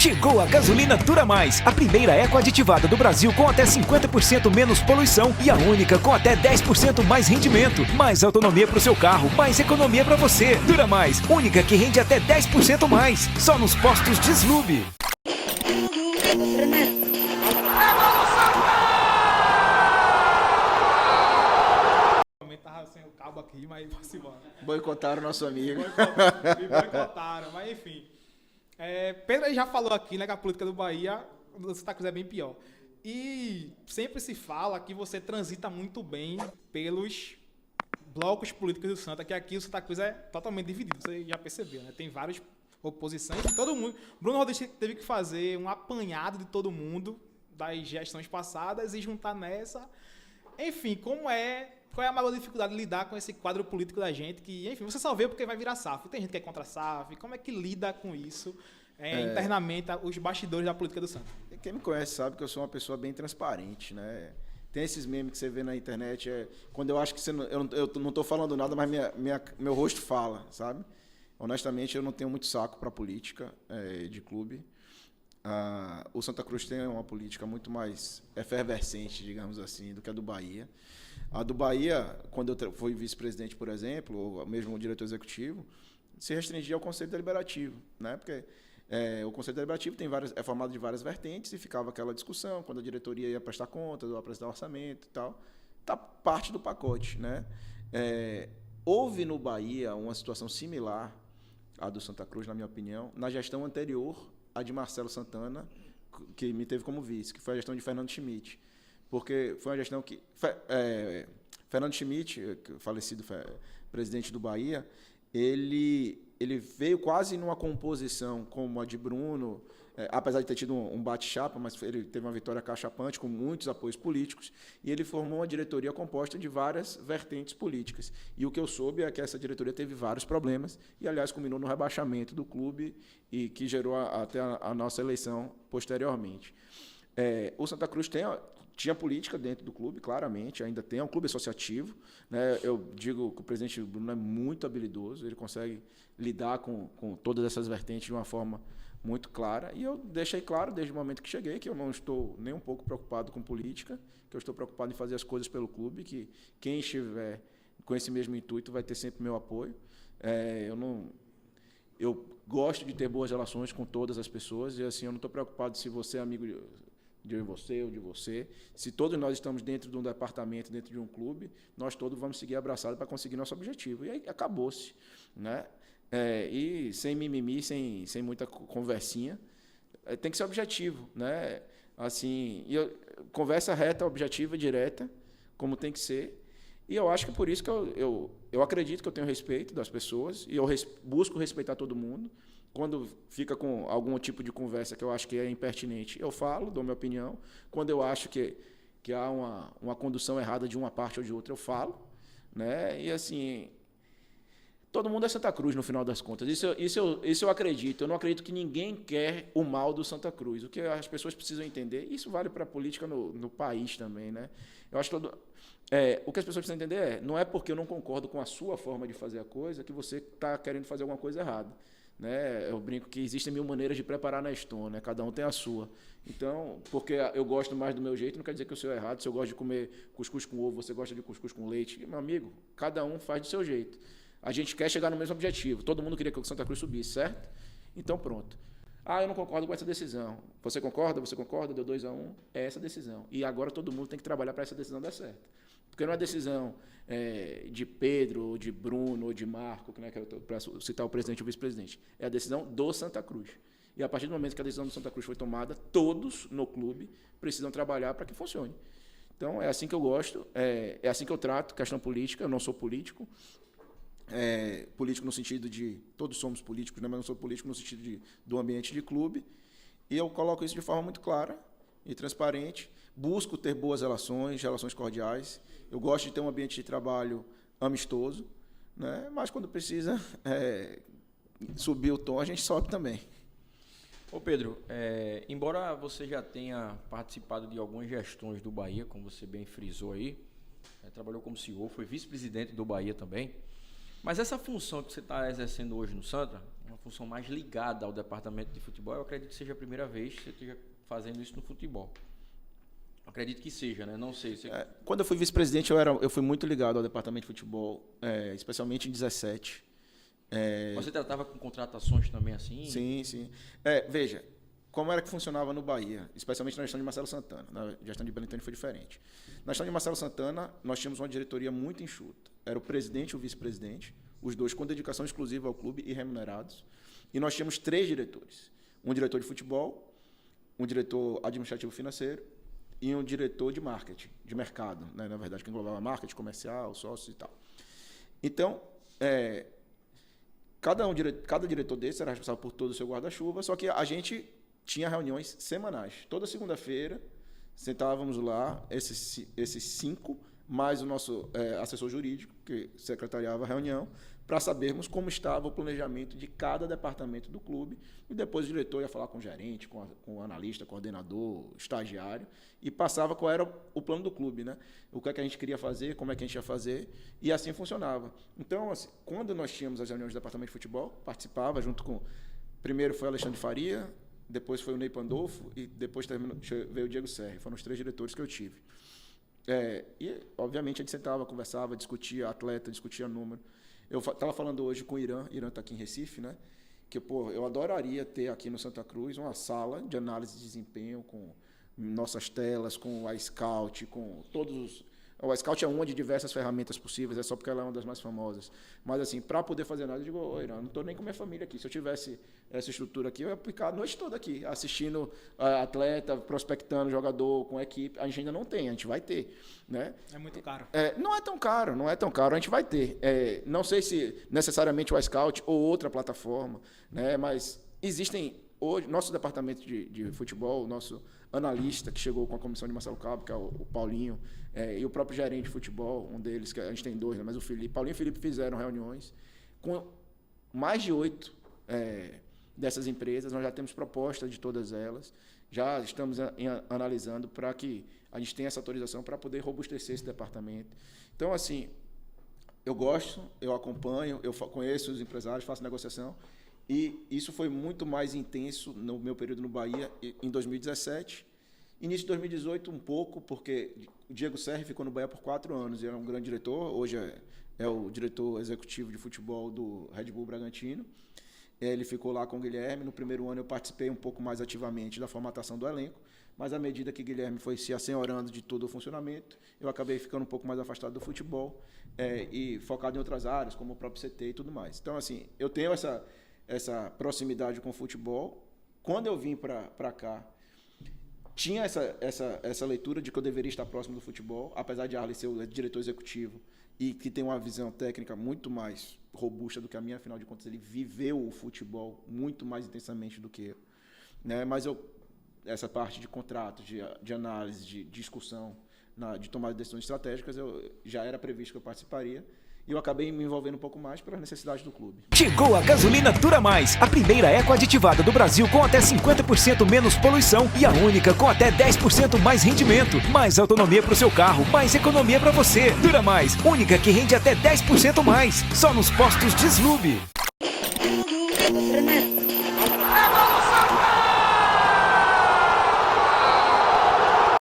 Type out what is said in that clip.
Chegou a gasolina Dura Mais, a primeira eco-aditivada do Brasil com até 50% menos poluição e a única com até 10% mais rendimento. Mais autonomia para o seu carro, mais economia para você. Dura Mais, única que rende até 10% mais. Só nos postos Deslube. Tava sem o cabo aqui, mas vamos embora. Boicotaram nosso amigo. Me boicotaram, mas enfim. Pedro aí já falou aqui, né, que a política do Bahia, do Santa Cruz é bem pior. E sempre se fala que você transita muito bem pelos blocos políticos do Santa, que aqui o Santa Cruz é totalmente dividido, você já percebeu, né? Tem várias oposições, todo mundo. Bruno Rodrigues teve que fazer um apanhado de todo mundo das gestões passadas e juntar nessa. Enfim, qual é a maior dificuldade de lidar com esse quadro político da gente? Que, enfim, você só vê porque vai virar SAF. Tem gente que é contra a SAF. Como é que lida com isso internamente, os bastidores da política do Santa? Quem me conhece sabe que eu sou uma pessoa bem transparente, né? Tem esses memes que você vê na internet, quando eu acho que eu não estou falando nada, mas meu rosto fala, sabe? Honestamente, eu não tenho muito saco para política de clube. O Santa Cruz tem uma política muito mais efervescente, digamos assim, do que a do Bahia. A do Bahia, quando eu fui vice-presidente, por exemplo, ou mesmo o diretor executivo, se restringia ao Conselho Deliberativo, né? Porque o Conselho Deliberativo é formado de várias vertentes e ficava aquela discussão quando a diretoria ia prestar contas ou apresentar orçamento e tal. Tá parte do pacote, né? Houve no Bahia uma situação similar à do Santa Cruz, na minha opinião, na gestão anterior a de Marcelo Santana, que me teve como vice, que foi a gestão de Fernando Schmidt. Porque foi uma gestão que... Fernando Schmidt, falecido presidente do Bahia, ele veio quase numa composição como a de Bruno, apesar de ter tido um bate-chapa, mas ele teve uma vitória cachapante, com muitos apoios políticos, e ele formou uma diretoria composta de várias vertentes políticas. E o que eu soube é que essa diretoria teve vários problemas, e, aliás, culminou no rebaixamento do clube, e que gerou até a nossa eleição posteriormente. O Santa Cruz tinha política dentro do clube, claramente, ainda tem, é um clube associativo, né? Eu digo que o presidente Bruno é muito habilidoso, ele consegue lidar com todas essas vertentes de uma forma muito clara, e eu deixei claro desde o momento que cheguei que eu não estou nem um pouco preocupado com política, que eu estou preocupado em fazer as coisas pelo clube, que quem estiver com esse mesmo intuito vai ter sempre meu apoio. Eu gosto de ter boas relações com todas as pessoas, e assim, eu não estou preocupado se você é amigo de você ou de você. Se todos nós estamos dentro de um departamento, dentro de um clube, nós todos vamos seguir abraçados para conseguir nosso objetivo. E aí acabou-se, né? E sem mimimi, sem muita conversinha, tem que ser objetivo, né? Assim, conversa reta, objetiva, direta, como tem que ser. E eu acho que por isso que eu acredito que eu tenho respeito das pessoas e eu busco respeitar todo mundo. Quando fica com algum tipo de conversa que eu acho que é impertinente, eu falo, dou minha opinião. Quando eu acho que há uma condução errada de uma parte ou de outra, eu falo, né? E assim, todo mundo é Santa Cruz no final das contas. Isso eu acredito. Eu não acredito que ninguém quer o mal do Santa Cruz. O que as pessoas precisam entender, isso vale para a política no país também, né? Eu acho que o que as pessoas precisam entender não é porque eu não concordo com a sua forma de fazer a coisa que você está querendo fazer alguma coisa errada. Né? Eu brinco que existem 1000 maneiras de preparar Neston, né? Cada um tem a sua. Então, porque eu gosto mais do meu jeito, não quer dizer que o seu é errado. Se eu gosto de comer cuscuz com ovo, você gosta de cuscuz com leite. Meu amigo, cada um faz do seu jeito. A gente quer chegar no mesmo objetivo. Todo mundo queria que o Santa Cruz subisse, certo? Então, pronto. Eu não concordo com essa decisão. Você concorda? Você concorda? Deu 2-1. É essa decisão. E agora todo mundo tem que trabalhar para essa decisão dar certo. Porque não é decisão de Pedro, ou de Bruno, ou de Marco, né, para citar o presidente e o vice-presidente. É a decisão do Santa Cruz. E a partir do momento que a decisão do Santa Cruz foi tomada, todos no clube precisam trabalhar para que funcione. Então, é assim que eu gosto, é assim que eu trato questão política. Eu não sou político. Político no sentido de... Todos somos políticos, né, mas não sou político no sentido do ambiente de clube. E eu coloco isso de forma muito clara e transparente. Busco ter boas relações cordiais. Eu gosto de ter um ambiente de trabalho amistoso, né? Mas quando precisa subir o tom, a gente sobe também. Ô Pedro, embora você já tenha participado de algumas gestões do Bahia, como você bem frisou aí, trabalhou como CEO, foi vice-presidente do Bahia também, mas essa função que você está exercendo hoje no Santa, uma função mais ligada ao departamento de futebol, eu acredito que seja a primeira vez que você esteja fazendo isso no futebol. Acredito que seja, né? Não sei. Quando eu fui vice-presidente, eu fui muito ligado ao departamento de futebol, especialmente em 17. Você tratava com contratações também assim? Sim. Veja, como era que funcionava no Bahia, especialmente na gestão de Marcelo Santana. Na gestão de Belintani foi diferente. Na gestão de Marcelo Santana, nós tínhamos uma diretoria muito enxuta. Era o presidente e o vice-presidente, os dois com dedicação exclusiva ao clube e remunerados. E nós tínhamos 3 diretores. Um diretor de futebol, um diretor administrativo financeiro e um diretor de marketing, de mercado, né? Na verdade, que englobava marketing, comercial, sócios e tal. Então, cada diretor desse era responsável por todo o seu guarda-chuva, só que a gente tinha reuniões semanais. Toda segunda-feira, sentávamos lá, esses 5, mais o nosso assessor jurídico, que secretariava a reunião, para sabermos como estava o planejamento de cada departamento do clube. E depois o diretor ia falar com o gerente, com o analista, coordenador, estagiário, e passava qual era o plano do clube, né? O que é que a gente queria fazer, como é que a gente ia fazer, e assim funcionava. Então, assim, quando nós tínhamos as reuniões do departamento de futebol, participava junto com... Primeiro foi o Alexandre Faria, depois foi o Ney Pandolfo, e depois veio o Diego Serri. Foram os 3 diretores que eu tive. E, obviamente, a gente sentava, conversava, discutia atleta, discutia número. Eu estava falando hoje com o Irã está aqui em Recife, né? Que, eu adoraria ter aqui no Santa Cruz uma sala de análise de desempenho com nossas telas, com a Scout, com todos os... O Scout é uma de diversas ferramentas possíveis, é só porque ela é uma das mais famosas. Mas, assim, para poder fazer análise, eu digo, Irã, não estou nem com minha família aqui. Se eu tivesse essa estrutura aqui, eu ia ficar a noite toda aqui, assistindo atleta, prospectando jogador com equipe. A gente ainda não tem, a gente vai ter, né? É muito caro. Não é tão caro, a gente vai ter. Não sei se necessariamente o Scout ou outra plataforma, né? Mas existem hoje, nosso departamento de futebol, nosso analista que chegou com a comissão de Marcelo Cabo, que é o Paulinho, e o próprio gerente de futebol, um deles, que a gente tem 2, né? Mas o Felipe, Paulinho e Felipe fizeram reuniões com mais de 8 dessas empresas. Nós já temos proposta de todas elas, já estamos analisando para que a gente tenha essa autorização para poder robustecer esse departamento. Então, assim, eu gosto, eu acompanho, eu conheço os empresários, faço negociação, e isso foi muito mais intenso no meu período no Bahia em 2017. Início de 2018 um pouco, porque o Diego Serri ficou no Bahia por 4 anos, e era um grande diretor, hoje é o diretor executivo de futebol do Red Bull Bragantino. Ele ficou lá com o Guilherme. No primeiro ano eu participei um pouco mais ativamente da formatação do elenco, mas à medida que o Guilherme foi se assenhorando de todo o funcionamento, eu acabei ficando um pouco mais afastado do futebol e focado em outras áreas, como o próprio CT e tudo mais. Então, assim, eu tenho essa proximidade com o futebol. Quando eu vim para cá, tinha essa leitura de que eu deveria estar próximo do futebol, apesar de Arley ser o diretor executivo e que tem uma visão técnica muito mais robusta do que a minha, afinal de contas ele viveu o futebol muito mais intensamente do que eu, né? Mas essa parte de contratos, de análise, de discussão, de tomada de decisões estratégicas, já era previsto que eu participaria. E eu acabei me envolvendo um pouco mais pelas necessidades do clube. Chegou a gasolina Dura Mais, a primeira eco-aditivada do Brasil com até 50% menos poluição e a única com até 10% mais rendimento. Mais autonomia para o seu carro, mais economia para você. Dura Mais, única que rende até 10% mais. Só nos postos Deslube.